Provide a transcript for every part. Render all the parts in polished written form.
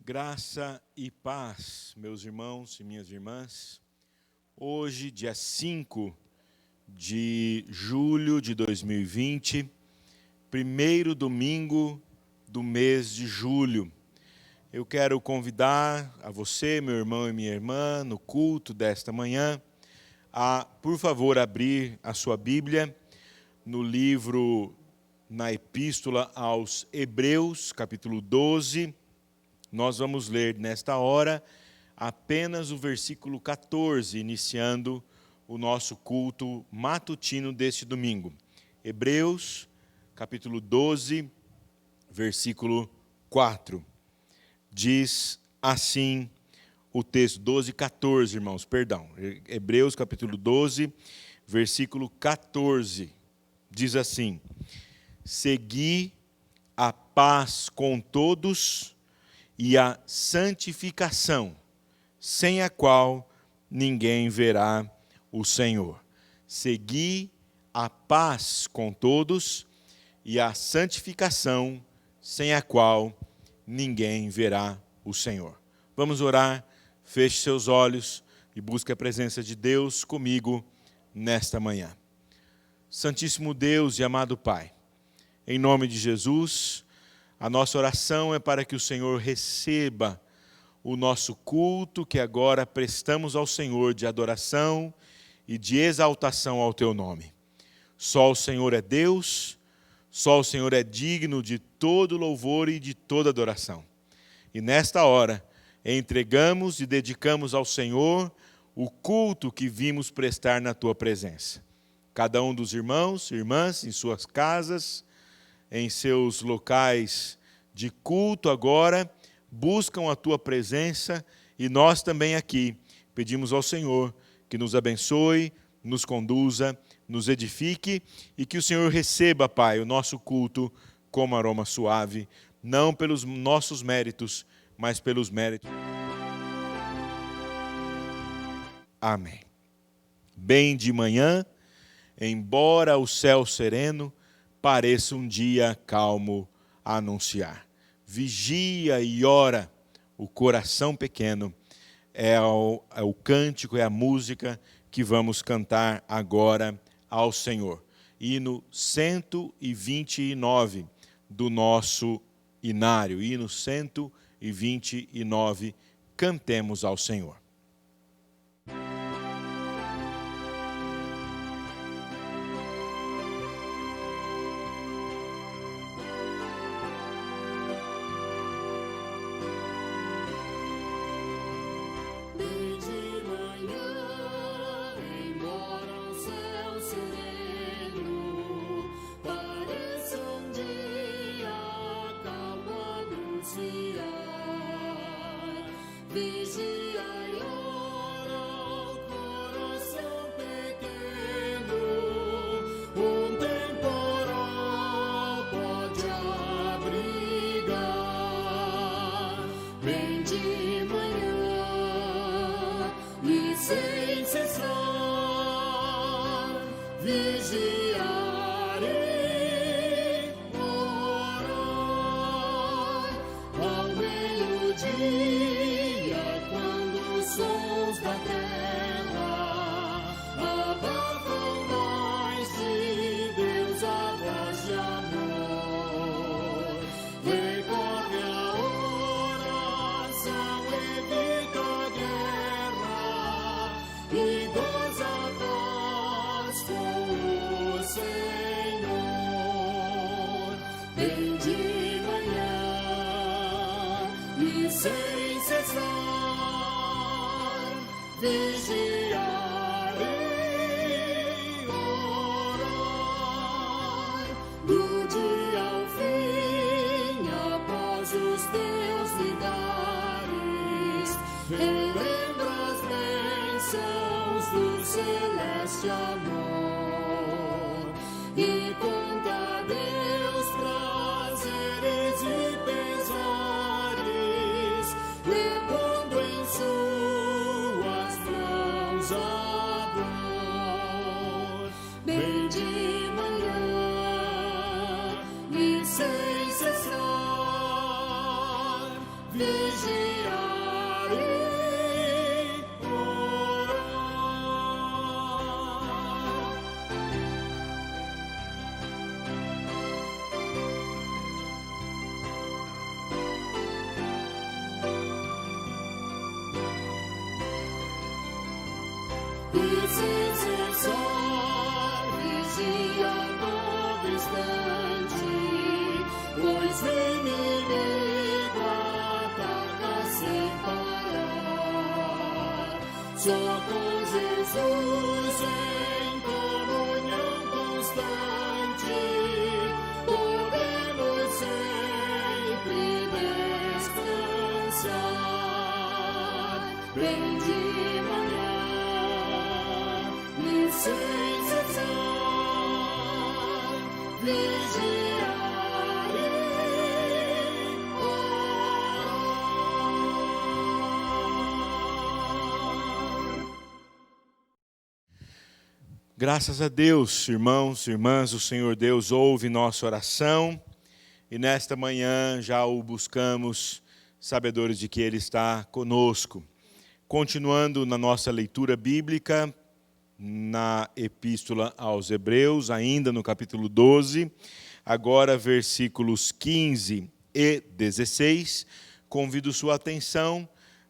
Graça e paz, meus irmãos e minhas irmãs. Hoje, dia 5 de julho de 2020, primeiro domingo do mês de julho. Eu quero convidar a você, meu irmão e minha irmã, no culto desta manhã, a, por favor, abrir a sua Bíblia no livro, na Epístola aos Hebreus, capítulo 12. Nós vamos ler nesta hora apenas o versículo 14, iniciando o nosso culto matutino deste domingo. Hebreus, capítulo 12, versículo 4. Diz assim o texto, 12, 14, irmãos, perdão. Hebreus, capítulo 12, versículo 14. Diz assim: segui a paz com todos e a santificação, sem a qual ninguém verá o Senhor. Segui a paz com todos e a santificação, sem a qual ninguém verá o Senhor. Vamos orar, feche seus olhos e busque a presença de Deus comigo nesta manhã. Santíssimo Deus e amado Pai, em nome de Jesus, a nossa oração é para que o Senhor receba o nosso culto que agora prestamos ao Senhor de adoração e de exaltação ao Teu nome. Só o Senhor é Deus, só o Senhor é digno de todo louvor e de toda adoração. E nesta hora, entregamos e dedicamos ao Senhor o culto que vimos prestar na Tua presença. Cada um dos irmãos e irmãs em suas casas, em seus locais de culto agora, buscam a Tua presença e nós também aqui pedimos ao Senhor que nos abençoe, nos conduza, nos edifique e que o Senhor receba, Pai, o nosso culto como aroma suave, não pelos nossos méritos, mas pelos méritos. Amém. Bem de manhã, embora o céu sereno pareça um dia calmo a anunciar. Vigia e ora o coração pequeno. É o cântico, é a música que vamos cantar agora ao Senhor. Hino 129 do nosso inário. Hino 129, cantemos ao Senhor. Vigia só com Jesus em comunhão constante podemos sempre descansar. Vem de manhã e sem cessar vigiarei, orar. Graças a Deus, irmãos e irmãs, o Senhor Deus ouve nossa oração e nesta manhã já o buscamos, sabedores de que Ele está conosco. Continuando na nossa leitura bíblica, na Epístola aos Hebreus, ainda no capítulo 12, agora versículos 15 e 16, convido sua atenção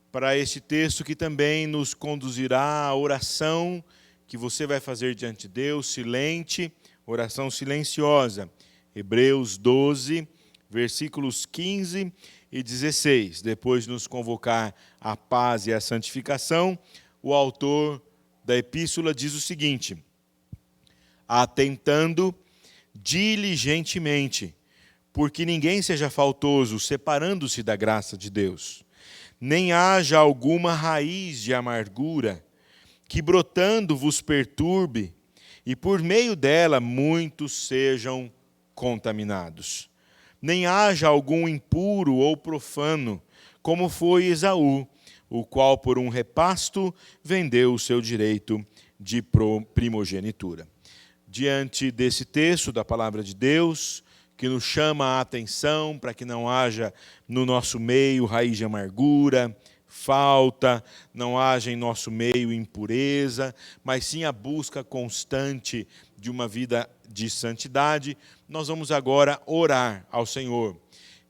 para este texto que também nos conduzirá à oração que você vai fazer diante de Deus, silente, oração silenciosa. Hebreus 12, versículos 15 e 16. Depois de nos convocar à paz e à santificação, o autor da epístola diz o seguinte: atentando diligentemente, porque ninguém seja faltoso, separando-se da graça de Deus, nem haja alguma raiz de amargura, que brotando vos perturbe, e por meio dela muitos sejam contaminados. Nem haja algum impuro ou profano, como foi Esaú, o qual por um repasto vendeu o seu direito de primogenitura. Diante desse texto da palavra de Deus, que nos chama a atenção para que não haja no nosso meio raiz de amargura, falta, não haja em nosso meio impureza, mas sim a busca constante de uma vida de santidade, nós vamos agora orar ao Senhor.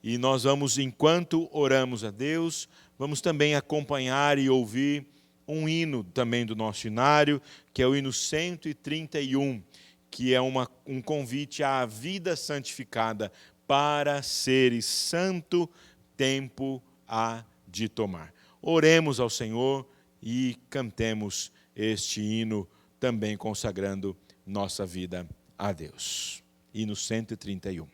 E nós vamos, enquanto oramos a Deus, vamos também acompanhar e ouvir um hino também do nosso hinário, que é o hino 131, que é um convite à vida santificada. Para seres santo, tempo há de tomar. Oremos ao Senhor e cantemos este hino, também consagrando nossa vida a Deus. Hino 131.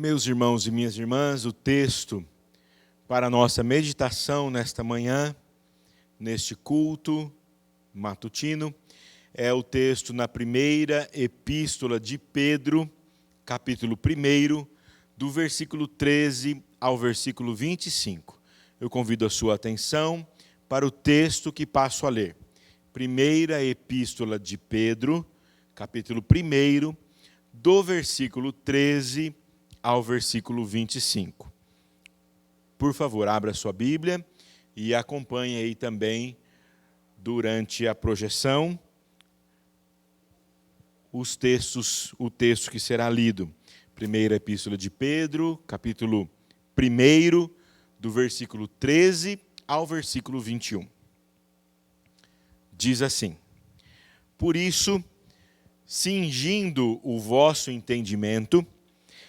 Meus irmãos e minhas irmãs, o texto para a nossa meditação nesta manhã, neste culto matutino, é o texto na primeira epístola de Pedro, capítulo 1, do versículo 13 ao versículo 25. Eu convido a sua atenção para o texto que passo a ler. Primeira epístola de Pedro, capítulo 1, do versículo 13 ao versículo 25. Por favor, abra sua Bíblia e acompanhe aí também, durante a projeção, o texto que será lido. Primeira Epístola de Pedro, capítulo 1, do versículo 13 ao versículo 21. Diz assim: Por isso, cingindo o vosso entendimento,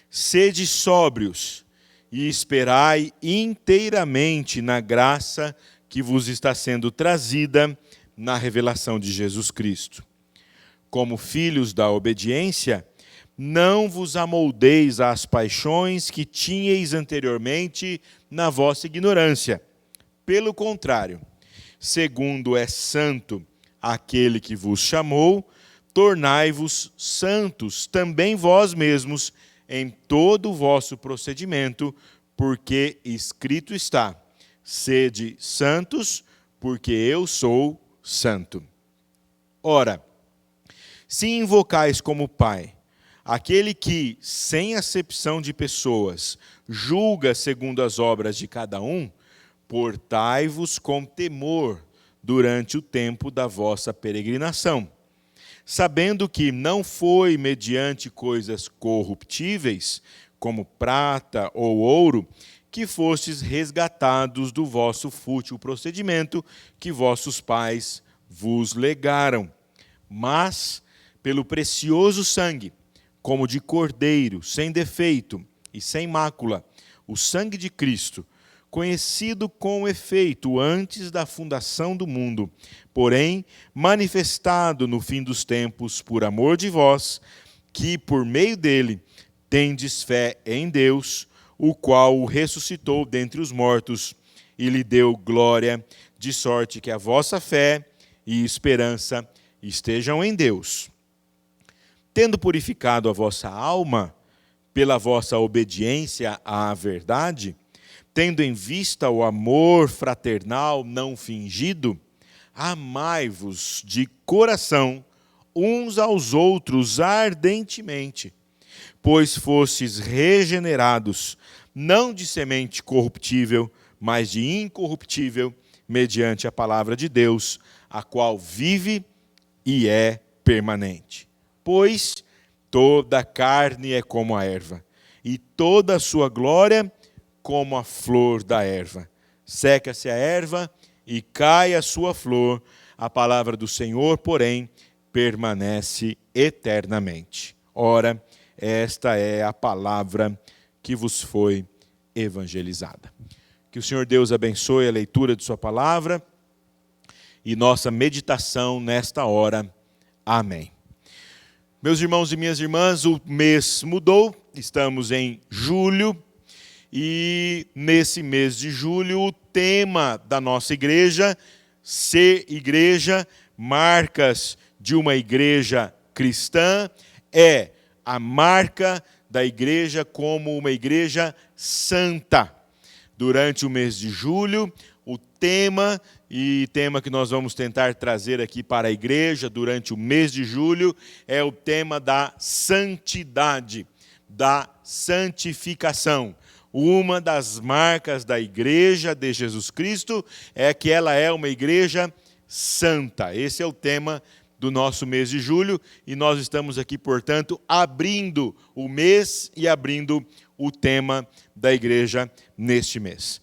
sede sóbrios e esperai inteiramente na graça que vos está sendo trazida na revelação de Jesus Cristo. Como filhos da obediência, não vos amoldeis às paixões que tinhais anteriormente na vossa ignorância. Pelo contrário, segundo é santo aquele que vos chamou, tornai-vos santos também vós mesmos em todo o vosso procedimento, porque escrito está: sede santos, porque eu sou santo. Ora, se invocais como Pai aquele que, sem acepção de pessoas, julga segundo as obras de cada um, portai-vos com temor durante o tempo da vossa peregrinação, sabendo que não foi mediante coisas corruptíveis, como prata ou ouro, que fostes resgatados do vosso fútil procedimento que vossos pais vos legaram, mas pelo precioso sangue, como de cordeiro, sem defeito e sem mácula, o sangue de Cristo, conhecido com efeito antes da fundação do mundo, porém manifestado no fim dos tempos por amor de vós, que por meio dele tendes fé em Deus, o qual o ressuscitou dentre os mortos e lhe deu glória, de sorte que a vossa fé e esperança estejam em Deus. Tendo purificado a vossa alma pela vossa obediência à verdade, tendo em vista o amor fraternal não fingido, amai-vos de coração uns aos outros ardentemente, pois fostes regenerados, não de semente corruptível, mas de incorruptível, mediante a palavra de Deus, a qual vive e é permanente. Pois toda a carne é como a erva, e toda a sua glória como a flor da erva. Seca-se a erva e cai a sua flor, a palavra do Senhor, porém, permanece eternamente. Ora, esta é a palavra que vos foi evangelizada. Que o Senhor Deus abençoe a leitura de sua palavra e nossa meditação nesta hora. Amém. Meus irmãos e minhas irmãs, o mês mudou, estamos em julho, e nesse mês de julho o tema da nossa igreja, ser igreja, marcas de uma igreja cristã, é a marca da igreja como uma igreja santa. Durante o mês de julho, o tema que nós vamos tentar trazer aqui para a igreja durante o mês de julho é o tema da santidade, da santificação. Uma das marcas da igreja de Jesus Cristo é que ela é uma igreja santa. Esse é o tema do nosso mês de julho e nós estamos aqui, portanto, abrindo o mês e abrindo o tema da igreja neste mês.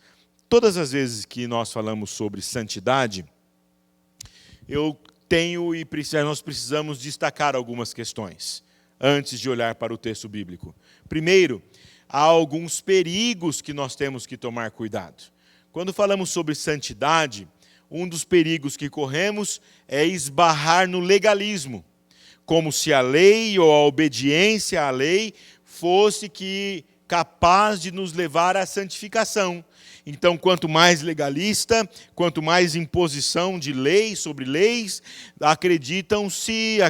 Todas as vezes que nós falamos sobre santidade, nós precisamos destacar algumas questões antes de olhar para o texto bíblico. Primeiro, há alguns perigos que nós temos que tomar cuidado. Quando falamos sobre santidade, um dos perigos que corremos é esbarrar no legalismo, como se a lei ou a obediência à lei fosse que capaz de nos levar à santificação. Então, quanto mais legalista, quanto mais imposição de leis sobre leis, acredita-se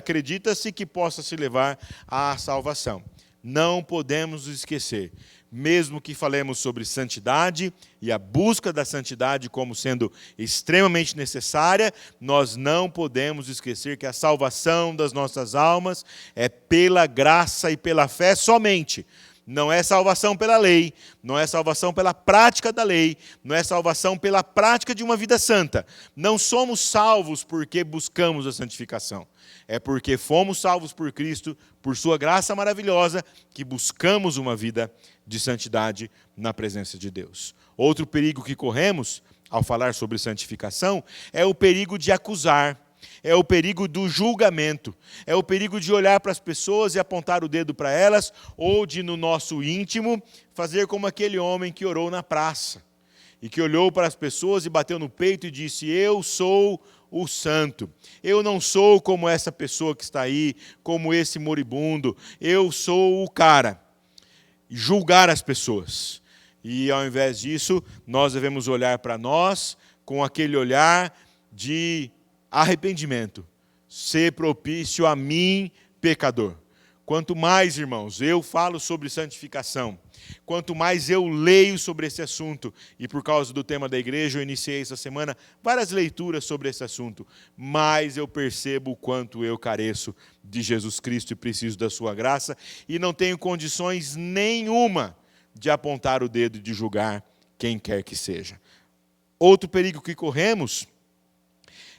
que possa se levar à salvação. Não podemos esquecer, mesmo que falemos sobre santidade e a busca da santidade como sendo extremamente necessária, nós não podemos esquecer que a salvação das nossas almas é pela graça e pela fé somente. Não é salvação pela lei, não é salvação pela prática da lei, não é salvação pela prática de uma vida santa. Não somos salvos porque buscamos a santificação. É porque fomos salvos por Cristo, por sua graça maravilhosa, que buscamos uma vida de santidade na presença de Deus. Outro perigo que corremos, ao falar sobre santificação, é o perigo de acusar. É o perigo do julgamento, é o perigo de olhar para as pessoas e apontar o dedo para elas, ou de, no nosso íntimo, fazer como aquele homem que orou na praça, e que olhou para as pessoas e bateu no peito e disse: eu sou o santo, eu não sou como essa pessoa que está aí, como esse moribundo, eu sou o cara. Julgar as pessoas. E ao invés disso, nós devemos olhar para nós com aquele olhar de arrependimento, ser propício a mim, pecador. Quanto mais, irmãos, eu falo sobre santificação, quanto mais eu leio sobre esse assunto, e por causa do tema da igreja, eu iniciei essa semana várias leituras sobre esse assunto, mais eu percebo o quanto eu careço de Jesus Cristo e preciso da sua graça, e não tenho condições nenhuma de apontar o dedo e de julgar quem quer que seja. Outro perigo que corremos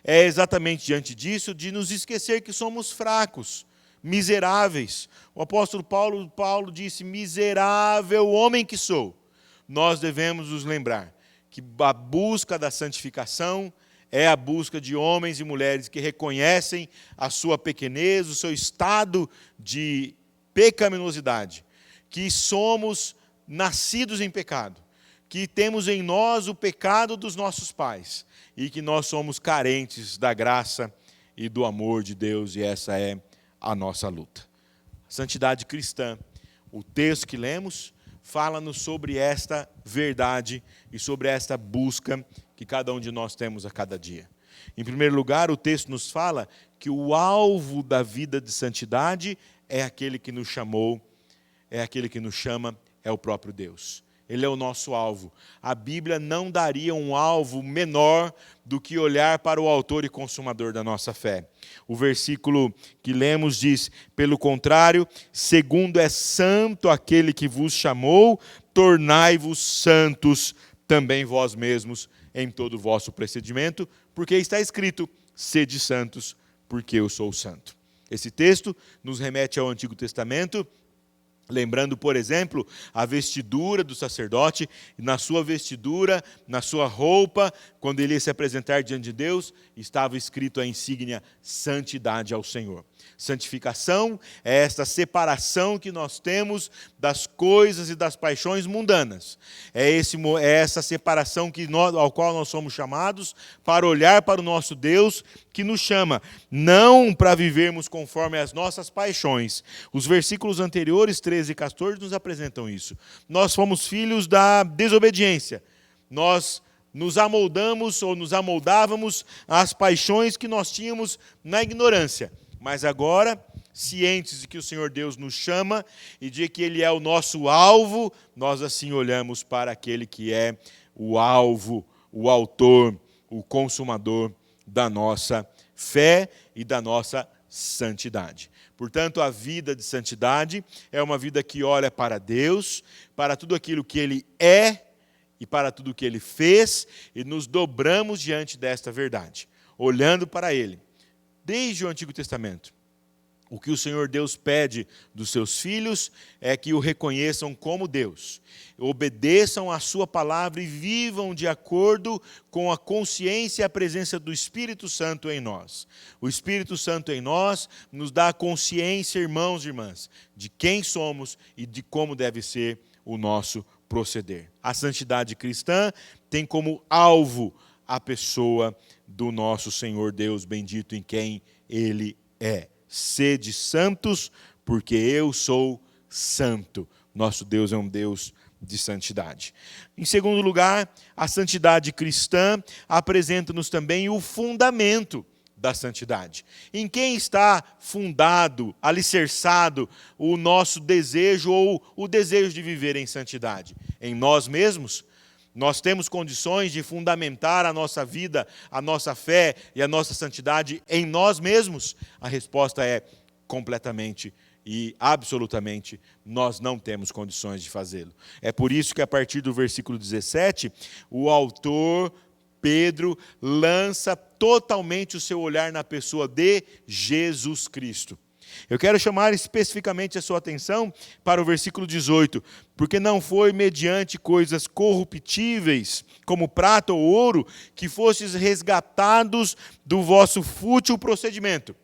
é exatamente diante disso, de nos esquecer que somos fracos, miseráveis. O apóstolo Paulo disse: miserável homem que sou. Nós devemos nos lembrar que a busca da santificação é a busca de homens e mulheres que reconhecem a sua pequenez, o seu estado de pecaminosidade, que somos nascidos em pecado, que temos em nós o pecado dos nossos pais, e que nós somos carentes da graça e do amor de Deus, e essa é a nossa luta. Santidade cristã, o texto que lemos, fala-nos sobre esta verdade e sobre esta busca que cada um de nós temos a cada dia. Em primeiro lugar, o texto nos fala que o alvo da vida de santidade é aquele que nos chamou, é aquele que nos chama, é o próprio Deus. Ele é o nosso alvo. A Bíblia não daria um alvo menor do que olhar para o autor e consumador da nossa fé. O versículo que lemos diz: pelo contrário, segundo é santo aquele que vos chamou, tornai-vos santos também vós mesmos em todo o vosso procedimento, porque está escrito: sede santos, porque eu sou santo. Esse texto nos remete ao Antigo Testamento, lembrando, por exemplo, a vestidura do sacerdote. Na sua vestidura, na sua roupa, quando ele ia se apresentar diante de Deus, estava escrito a insígnia santidade ao Senhor. Santificação é esta separação que nós temos das coisas e das paixões mundanas. É essa separação ao qual nós somos chamados para olhar para o nosso Deus, que nos chama, não para vivermos conforme as nossas paixões. Os versículos anteriores, 13 e 14, nos apresentam isso. Nós fomos filhos da desobediência. Nós nos amoldamos ou nos amoldávamos às paixões que nós tínhamos na ignorância. Mas agora, cientes de que o Senhor Deus nos chama e de que Ele é o nosso alvo, nós assim olhamos para aquele que é o alvo, o autor, o consumador da nossa fé e da nossa santidade. Portanto, a vida de santidade é uma vida que olha para Deus, para tudo aquilo que Ele é e para tudo o que Ele fez, e nos dobramos diante desta verdade, olhando para Ele. Desde o Antigo Testamento, o que o Senhor Deus pede dos seus filhos é que o reconheçam como Deus, obedeçam à sua palavra e vivam de acordo com a consciência e a presença do Espírito Santo em nós. O Espírito Santo em nós nos dá a consciência, irmãos e irmãs, de quem somos e de como deve ser o nosso proceder. A santidade cristã tem como alvo a pessoa do nosso Senhor Deus bendito, em quem Ele é. Sede santos, porque eu sou santo. Nosso Deus é um Deus de santidade. Em segundo lugar, a santidade cristã apresenta-nos também o fundamento da santidade. Em quem está fundado, alicerçado o nosso desejo ou o desejo de viver em santidade? Em nós mesmos? Nós temos condições de fundamentar a nossa vida, a nossa fé e a nossa santidade em nós mesmos? A resposta é completamente e absolutamente nós não temos condições de fazê-lo. É por isso que a partir do versículo 17, o autor Pedro lança totalmente o seu olhar na pessoa de Jesus Cristo. Eu quero chamar especificamente a sua atenção para o versículo 18, porque não foi mediante coisas corruptíveis, como prata ou ouro, que fostes resgatados do vosso fútil procedimento,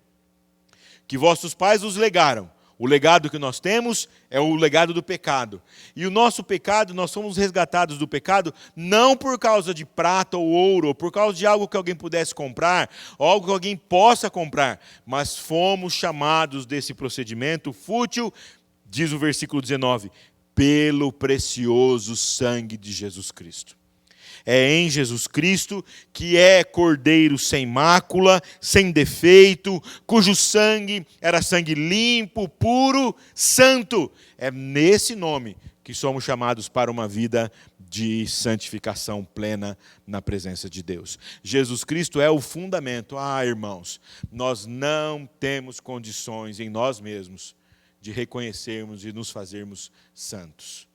que vossos pais os legaram. O legado que nós temos é o legado do pecado. E o nosso pecado, nós somos resgatados do pecado não por causa de prata ou ouro, ou por causa de algo que alguém pudesse comprar, ou algo que alguém possa comprar, mas fomos chamados desse procedimento fútil, diz o versículo 19, pelo precioso sangue de Jesus Cristo. É em Jesus Cristo, que é Cordeiro sem mácula, sem defeito, cujo sangue era sangue limpo, puro, santo. É nesse nome que somos chamados para uma vida de santificação plena na presença de Deus. Jesus Cristo é o fundamento. Irmãos, nós não temos condições em nós mesmos de reconhecermos e nos fazermos santos.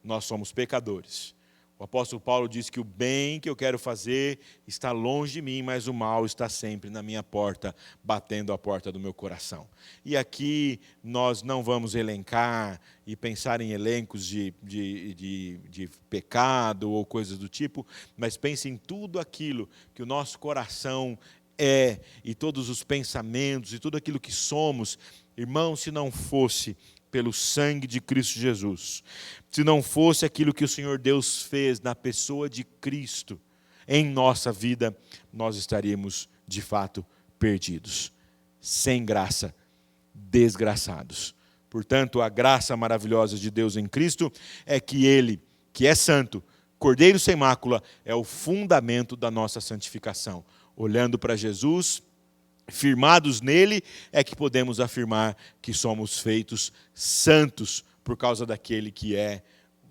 Nós somos pecadores. O apóstolo Paulo diz que o bem que eu quero fazer está longe de mim, mas o mal está sempre na minha porta, batendo a porta do meu coração. E aqui nós não vamos elencar e pensar em elencos de pecado ou coisas do tipo, mas pense em tudo aquilo que o nosso coração é, e todos os pensamentos e tudo aquilo que somos. Irmão, se não fosse pelo sangue de Cristo Jesus, se não fosse aquilo que o Senhor Deus fez na pessoa de Cristo em nossa vida, nós estaríamos de fato perdidos, sem graça, desgraçados. Portanto, a graça maravilhosa de Deus em Cristo é que Ele, que é santo, Cordeiro sem mácula, é o fundamento da nossa santificação. Olhando para Jesus, firmados nele, é que podemos afirmar que somos feitos santos por causa daquele que é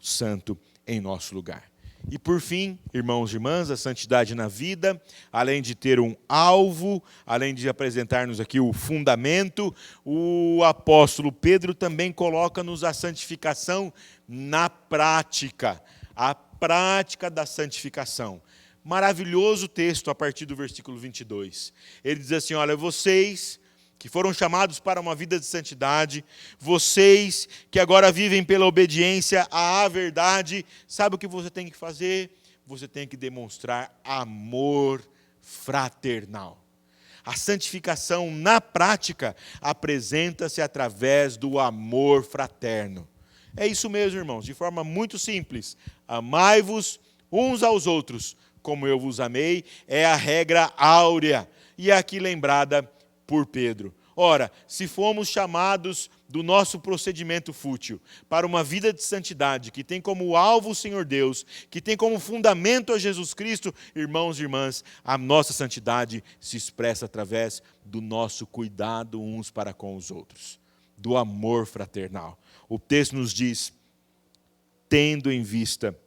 santo em nosso lugar. E por fim, irmãos e irmãs, a santidade na vida, além de ter um alvo, além de apresentar-nos aqui o fundamento, o apóstolo Pedro também coloca-nos a santificação na prática, a prática da santificação. Maravilhoso texto a partir do versículo 22. Ele diz assim, olha, vocês que foram chamados para uma vida de santidade, vocês que agora vivem pela obediência à verdade, sabe o que você tem que fazer? Você tem que demonstrar amor fraternal. A santificação na prática apresenta-se através do amor fraterno. É isso mesmo, irmãos, de forma muito simples. Amai-vos uns aos outros, como eu vos amei, é a regra áurea, e é aqui lembrada por Pedro. Ora, se fomos chamados do nosso procedimento fútil para uma vida de santidade, que tem como alvo o Senhor Deus, que tem como fundamento a Jesus Cristo, irmãos e irmãs, a nossa santidade se expressa através do nosso cuidado uns para com os outros, do amor fraternal. O texto nos diz, tendo em vista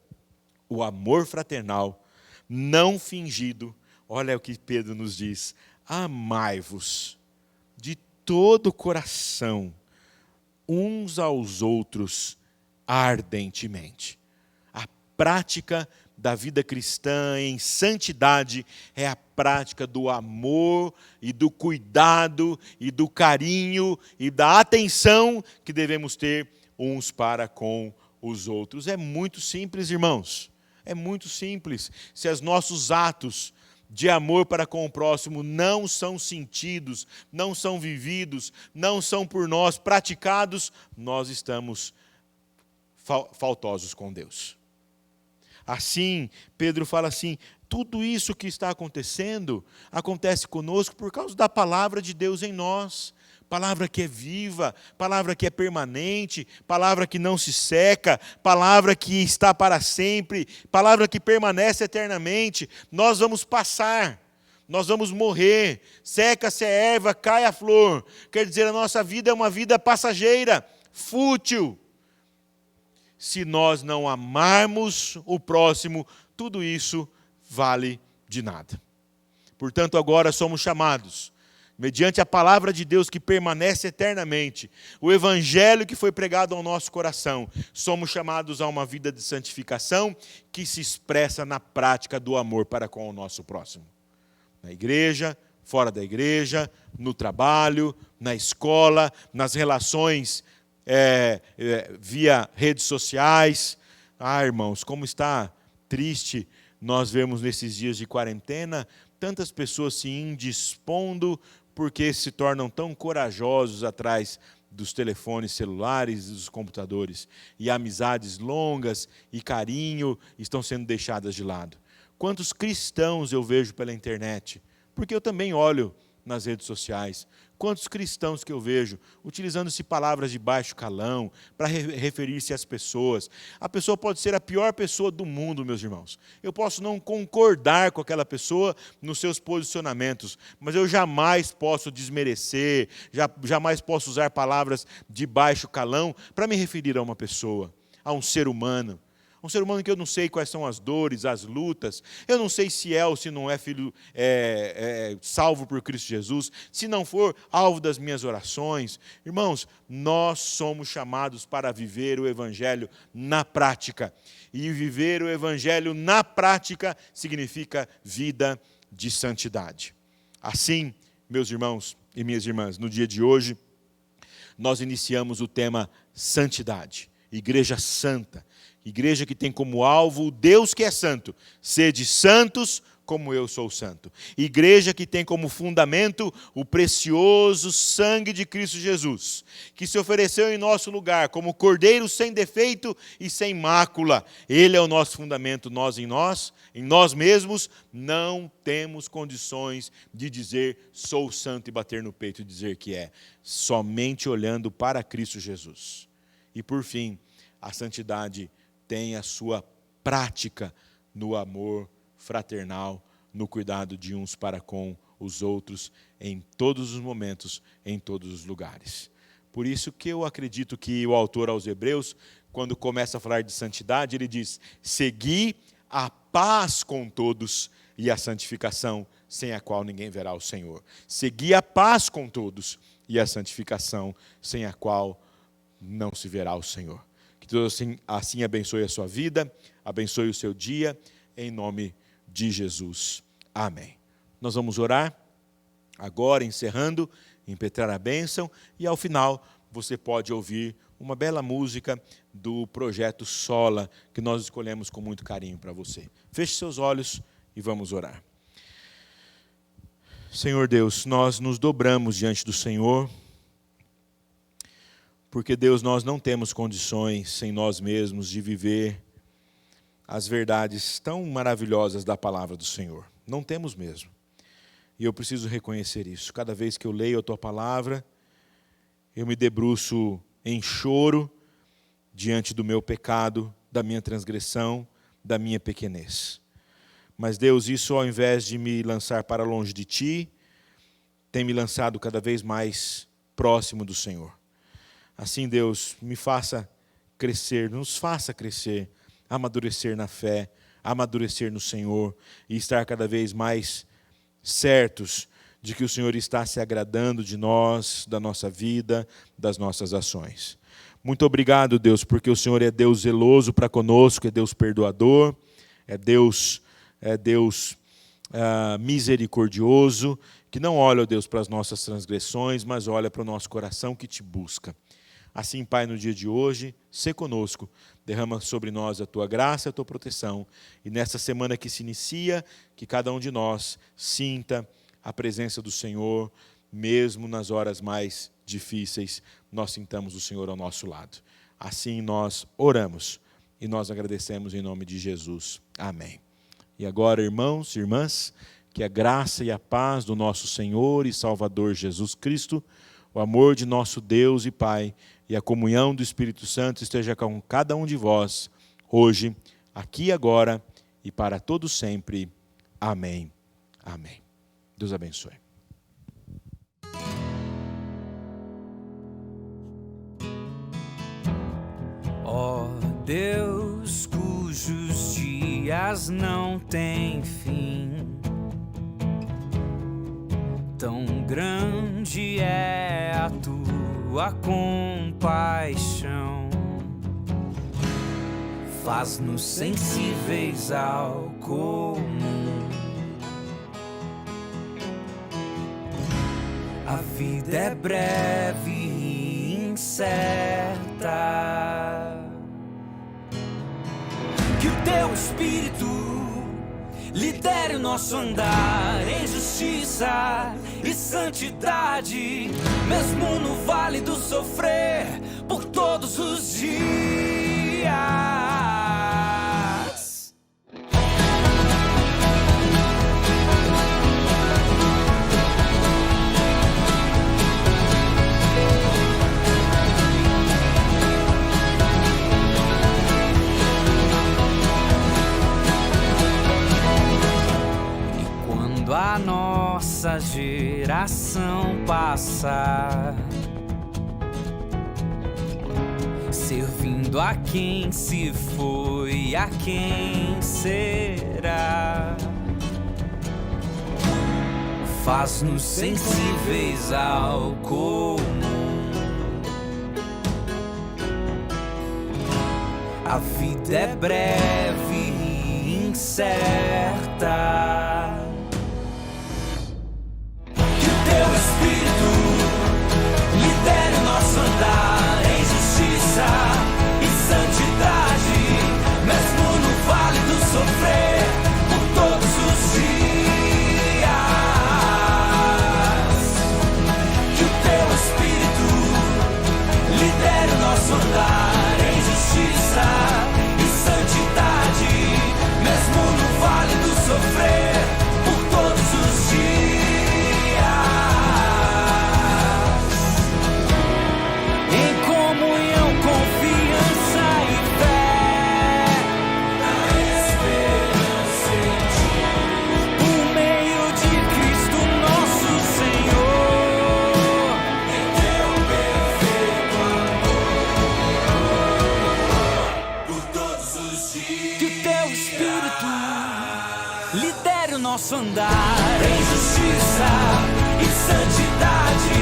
o amor fraternal, não fingido, olha o que Pedro nos diz, amai-vos de todo o coração, uns aos outros, ardentemente. A prática da vida cristã em santidade é a prática do amor e do cuidado e do carinho e da atenção que devemos ter uns para com os outros. É muito simples, irmãos. É muito simples. Se os nossos atos de amor para com o próximo não são sentidos, não são vividos, não são por nós praticados, nós estamos faltosos com Deus. Assim, Pedro fala assim, tudo isso que está acontecendo, acontece conosco por causa da palavra de Deus em nós, palavra que é viva, palavra que é permanente, palavra que não se seca, palavra que está para sempre, palavra que permanece eternamente. Nós vamos passar, nós vamos morrer, seca-se a erva, cai a flor. Quer dizer, a nossa vida é uma vida passageira, fútil. Se nós não amarmos o próximo, tudo isso vale de nada. Portanto, agora somos chamados, mediante a palavra de Deus que permanece eternamente, o evangelho que foi pregado ao nosso coração, somos chamados a uma vida de santificação que se expressa na prática do amor para com o nosso próximo. Na igreja, fora da igreja, no trabalho, na escola, nas relações via redes sociais. Irmãos, como está triste nós vemos nesses dias de quarentena tantas pessoas se indispondo porque se tornam tão corajosos atrás dos telefones celulares e dos computadores. E amizades longas e carinho estão sendo deixadas de lado. Quantos cristãos eu vejo pela internet? Porque eu também olho nas redes sociais. Quantos cristãos que eu vejo utilizando-se palavras de baixo calão para referir-se às pessoas. A pessoa pode ser a pior pessoa do mundo, meus irmãos. Eu posso não concordar com aquela pessoa nos seus posicionamentos, mas eu jamais posso desmerecer, jamais posso usar palavras de baixo calão para me referir a uma pessoa, a um ser humano. Um ser humano que eu não sei quais são as dores, as lutas. Eu não sei se é ou se não é filho salvo por Cristo Jesus. Se não for, alvo das minhas orações. Irmãos, nós somos chamados para viver o Evangelho na prática. E viver o Evangelho na prática significa vida de santidade. Assim, meus irmãos e minhas irmãs, no dia de hoje, nós iniciamos o tema santidade. Igreja santa. Igreja que tem como alvo o Deus que é santo. Sede santos como eu sou santo. Igreja que tem como fundamento o precioso sangue de Cristo Jesus, que se ofereceu em nosso lugar como cordeiro sem defeito e sem mácula. Ele é o nosso fundamento. Nós em nós mesmos, não temos condições de dizer sou santo e bater no peito e dizer que é. Somente olhando para Cristo Jesus. E por fim, a santidade tem a sua prática no amor fraternal, no cuidado de uns para com os outros, em todos os momentos, em todos os lugares. Por isso que eu acredito que o autor aos Hebreus, quando começa a falar de santidade, ele diz: segui a paz com todos e a santificação, sem a qual ninguém verá o Senhor. Segui a paz com todos e a santificação, sem a qual não se verá o Senhor. Que Deus assim abençoe a sua vida, abençoe o seu dia, em nome de Jesus. Amém. Nós vamos orar agora, encerrando, impetrar a bênção, e ao final você pode ouvir uma bela música do projeto Sola, que nós escolhemos com muito carinho para você. Feche seus olhos e vamos orar. Senhor Deus, nós nos dobramos diante do Senhor, porque, Deus, nós não temos condições em nós mesmos de viver as verdades tão maravilhosas da palavra do Senhor. Não temos mesmo. E eu preciso reconhecer isso. Cada vez que eu leio a Tua palavra, eu me debruço em choro diante do meu pecado, da minha transgressão, da minha pequenez. Mas, Deus, isso ao invés de me lançar para longe de Ti, tem me lançado cada vez mais próximo do Senhor. Assim, Deus, me faça crescer, nos faça crescer, amadurecer na fé, amadurecer no Senhor e estar cada vez mais certos de que o Senhor está se agradando de nós, da nossa vida, das nossas ações. Muito obrigado, Deus, porque o Senhor é Deus zeloso para conosco, é Deus perdoador, é Deus misericordioso, que não olha, ó Deus, para as nossas transgressões, mas olha para o nosso coração que Te busca. Assim, Pai, no dia de hoje, sê conosco, derrama sobre nós a Tua graça e a Tua proteção. E nessa semana que se inicia, que cada um de nós sinta a presença do Senhor, mesmo nas horas mais difíceis, nós sintamos o Senhor ao nosso lado. Assim nós oramos e nós agradecemos em nome de Jesus. Amém. E agora, irmãos e irmãs, que a graça e a paz do nosso Senhor e Salvador Jesus Cristo, o amor de nosso Deus e Pai e a comunhão do Espírito Santo esteja com cada um de vós, hoje, aqui e agora e para todo sempre. Amém. Amém. Deus abençoe. Ó Deus, cujos dias não têm fim, tão grande é a tua compaixão, faz-nos sensíveis ao comum. A vida é breve e incerta. Que o teu Espírito lidere o nosso andar em justiça e santidade, mesmo no vale do sofrer, por todos os dias. A nossa geração passar, servindo a quem se foi, a quem será, faz-nos sensíveis ao comum. A vida é breve e incerta. Teu Espírito lidere o nosso andar em justiça e santidade, mesmo no vale do sofrer, por todos os dias. Que o teu Espírito lidere o nosso andar em justiça e santidade, mesmo no vale do sofrer, por todos os dias. Nosso andar em justiça e santidade,